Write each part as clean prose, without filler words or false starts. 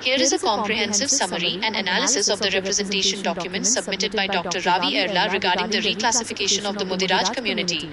Here is a comprehensive summary and analysis of the representation documents submitted by Dr. Ravi Erla regarding the reclassification of the Mudiraj community.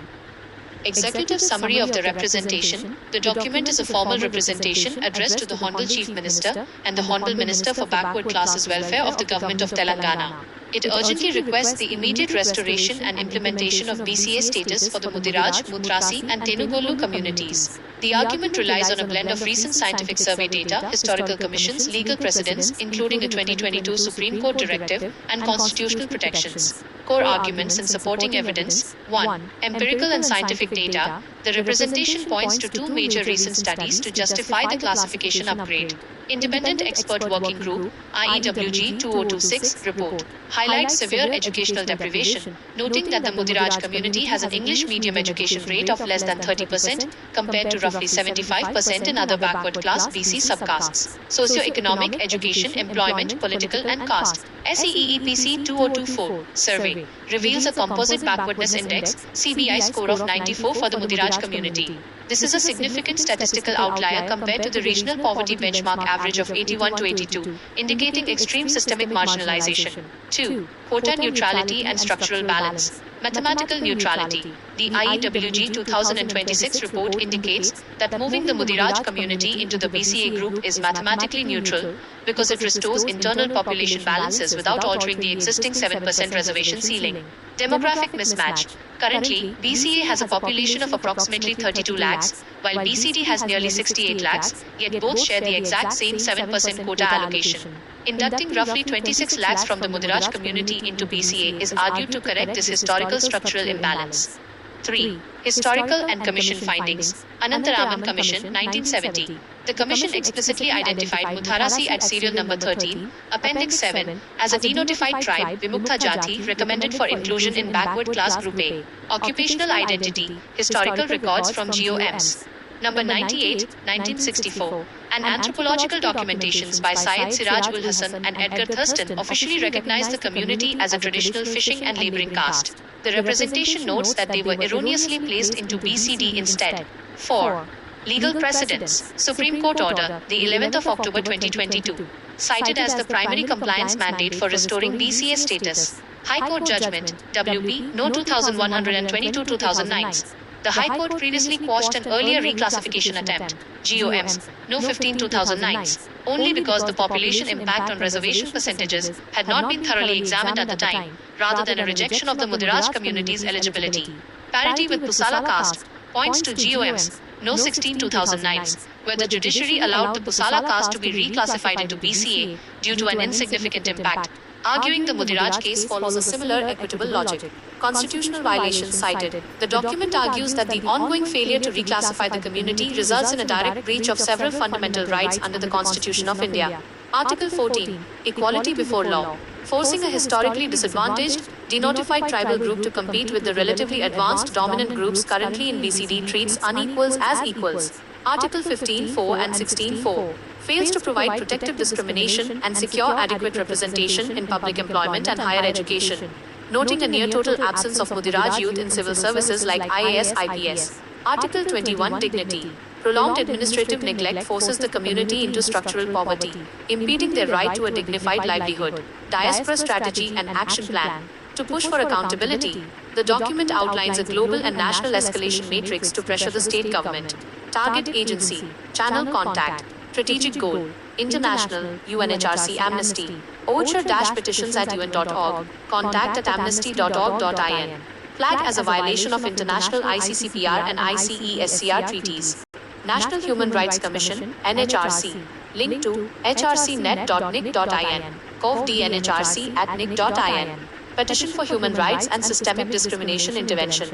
Executive Summary of the Representation. The document is a formal representation addressed to the Honorable Chief Minister and the Honorable Minister for Backward Classes Welfare of the Government of Telangana. It urgently requests the immediate restoration and implementation of BCA status for the Mudiraj, Mutrasi and Tenugollu communities. The argument relies on a blend of recent scientific survey data, historical commissions, legal precedents, including a 2022 Supreme Court directive, and constitutional protections. Core arguments and supporting evidence. 1. Empirical and scientific data. The representation points to two major recent studies to justify the classification upgrade. Independent Expert Working Group, IEWG 2026 report, highlights severe educational deprivation, noting that the Mudiraj community has an English medium education rate of less than 30% compared to roughly 75% in other backward class BC subcastes. Socioeconomic, education, employment, political and caste. SEEEPC 2024 survey reveals a composite backwardness index CBI score of 94 for the Mudiraj community. This is a significant statistical outlier compared to the regional poverty benchmark average of 81 to 82, indicating extreme systemic marginalization. 2. Quota neutrality and structural balance. Mathematical neutrality. The IEWG 2026 report indicates that moving the Mudiraj community into the BCA group is mathematically neutral because it restores internal population balances without altering the existing 7% reservation ceiling. Demographic mismatch. Currently, BCA has a population of approximately 32 lakhs, while BCD has nearly 68 lakhs, yet both share the exact same 7% quota allocation. Inducting roughly 26 lakhs from the Mudiraj community into BCA is argued to correct this historical structural imbalance. 3. Historical and Commission findings. Anantharaman Commission, 1970. The Commission explicitly identified Mutharasi at serial number 13, Appendix 7, as a denotified tribe, Vimukta Jati, recommended for inclusion in backward class Group A. Occupational identity. Historical records from GOMs. Number 98, 1964, and anthropological documentations by Syed Siraj ul Hasan and Edgar Thurston officially recognized the community as a traditional fishing and laboring caste. The representation notes that they were erroneously placed into BCD instead. 4. Legal precedents. Supreme Court Order, the 11th of October 2022, cited as the primary compliance mandate for restoring BCA status. High Court Judgment, WP, No 2122-2009. The High Court previously quashed an earlier reclassification attempt, GOMs, No 15-2009, only because the population impact on reservation percentages had not been thoroughly examined at the time, rather than a rejection of the Mudiraj community's eligibility. Parity with Pusala caste points to GOMs, No 16-2009, where the judiciary allowed the Pusala caste to be reclassified into BCA due to an insignificant impact, arguing the Mudiraj case follows a similar equitable logic. Constitutional violations cited. The document argues that the ongoing failure to reclassify the community results in a direct breach of several fundamental rights under the Constitution of India. Article 14. Equality before law. Forcing a historically disadvantaged, denotified tribal group to compete with the relatively advanced dominant groups currently in BCD treats unequals as equals. Article 15(4) and 16(4) fails to provide protective discrimination and secure adequate representation in public employment and higher education, noting a near-total absence of Mudiraj youth in civil services like IAS, IPS. Article 21 Dignity. Prolonged administrative neglect forces the community into structural poverty, impeding their right to a dignified livelihood. Diaspora Strategy and Action Plan. To push for accountability, the document outlines a global and national escalation matrix to pressure the state government. Target agency, channel contact, strategic goal, international, UNHRC Amnesty, OCHR-petitions at UN.org, contact at amnesty.org.in. Flag as a violation of international ICCPR and ICESCR treaties. National Human Rights Commission, NHRC. Link to hrcnet.nic.in. cov.dnhrc at nic.in. Petition for Human Rights and Systemic Discrimination Intervention.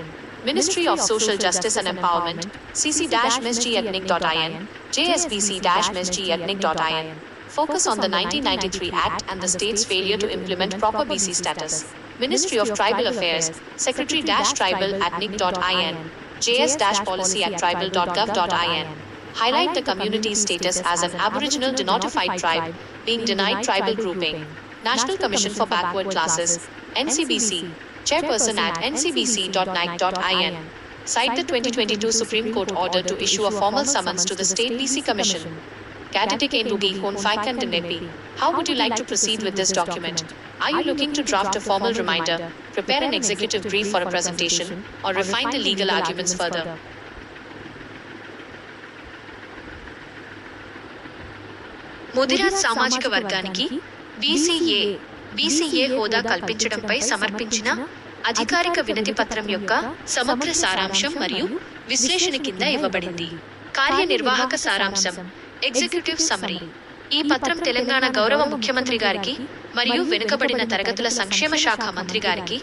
Ministry of Social Justice and Empowerment, cc-misg@nic.in, jsbc-misg@nic.in. Focus on the 1993 Act and the state's failure to implement proper BC status. Ministry of Tribal Affairs, secretary-tribal@nic.in, js-policy@tribal.gov.in. Highlight the community's status as an Aboriginal denotified tribe, being denied tribal grouping. National Commission for Backward Classes, NCBC, chairperson at ncbc.nic.in. Cite the 2022 Supreme Court order to issue a formal summons to the State BC Commission. Catetic en bugi hon fikant nepi. How would you like to proceed with this document? Are you looking to draft a formal reminder, prepare an executive brief for a presentation, or refine the legal arguments further? Mudiraj సామాజిక వర్గానికి BCA హోదా కల్పించడంపై సమర్పించిన అధికారిక వినతి పత్రం యొక్క సమగ్ర సారాంశం మరియు విశ్లేషణ కింద ఇవ్వబడింది. కార్యనిర్వాహక సారాంశం, ఎగ్జిక్యూటివ్ సమ్మరీ. ఈ పత్రం తెలంగాణ గౌరవ ముఖ్యమంత్రి గారికి మరియు వెనుకబడిన తరగతుల సంక్షేమ శాఖ మంత్రి గారికి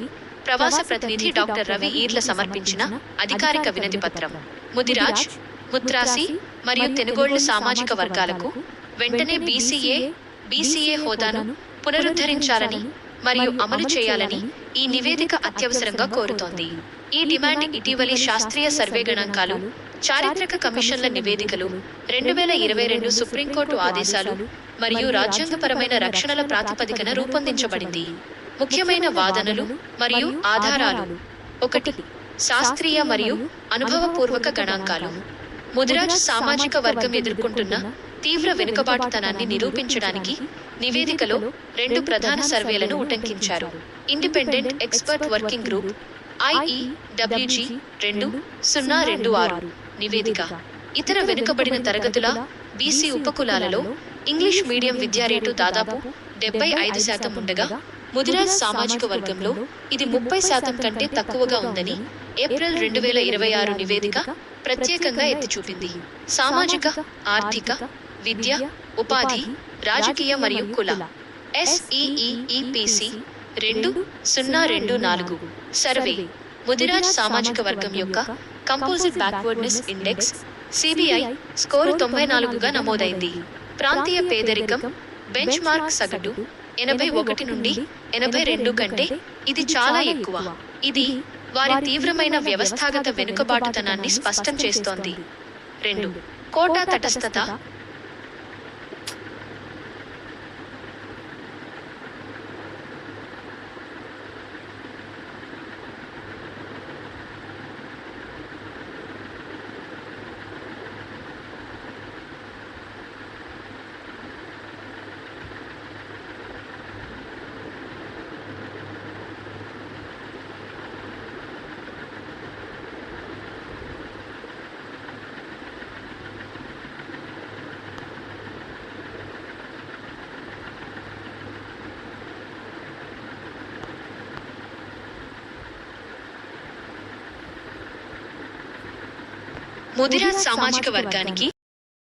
ప్రవాస ప్రతినిధి డాక్టర్ రవి ఈర్ల సమర్పించిన అధికారిక వినతి పత్రం. ముదిరాజ్, ముత్రాసి మరియు తెనుగోళ్ల సామాజిక వర్గాలకు వెంటనే బీసీఏ హోదాను పునరుద్ధరించాలని మరియు అమలు చేయాలని ఈ నివేదిక అత్యవసరంగా కోరుతోంది. ఈ డిమాండ్ ఇటీవలి శాస్త్రీయ సర్వే గణాంకాలు, చారిత్రక కమిషన్ల నివేదికలు, 2022 సుప్రీంకోర్టు ఆదేశాలు మరియు రాజ్యాంగపరమైన రక్షణల ప్రాతిపదికన రూపొందించబడింది. ముఖ్యమైన వాదనలు మరియు ఆధారాలు: 1. శాస్త్రీయ మరియు అనుభవపూర్వక గణాంకాలు. ముదిరాజ్ సామాజిక వర్గం ఎదుర్కొంటున్న తీవ్ర వెనుకబాటుతనాన్ని నిరూపించడానికి నివేదికలో 2 ప్రధాన సర్వేలను ఉటంకించారు. Independent expert working group IEWG 2026 నివేదిక. ఇతర వెనుకబడిన తరగతుల బీసీ ఉపకులాలలో ఇంగ్లీష్ మీడియం విద్యా రేటు దాదాపు 75% ఉండగా ముదిరాజ్ సామాజిక వర్గంలో ఇది 30% కంటే తక్కువగా ఉందని ఏప్రిల్ 2026 నివేదిక ప్రత్యేకంగా ఎత్తిచూపింది. సామాజిక, ఆర్థిక, విద్య, ఉపాధి, రాజకీయ మరియు కుల SEEEPC 2024 సర్వే. ముదిరాజ్ సామాజిక వర్గం యొక్క composite backwardness index CBI score 94గా నమోదైంది. ప్రాంతీయ పేదరికం బెంచ్ మార్క్ సగటు 81 నుండి 82 కంటే ఇది చాలా ఎక్కువ. ఇది వారి తీవ్రమైన వ్యవస్థాగత వెనుకబాటుతనాన్ని స్పష్టం చేస్తోంది. 2. కోటా తటస్థత. ముదిరాజ్ సామాజిక వర్గానికి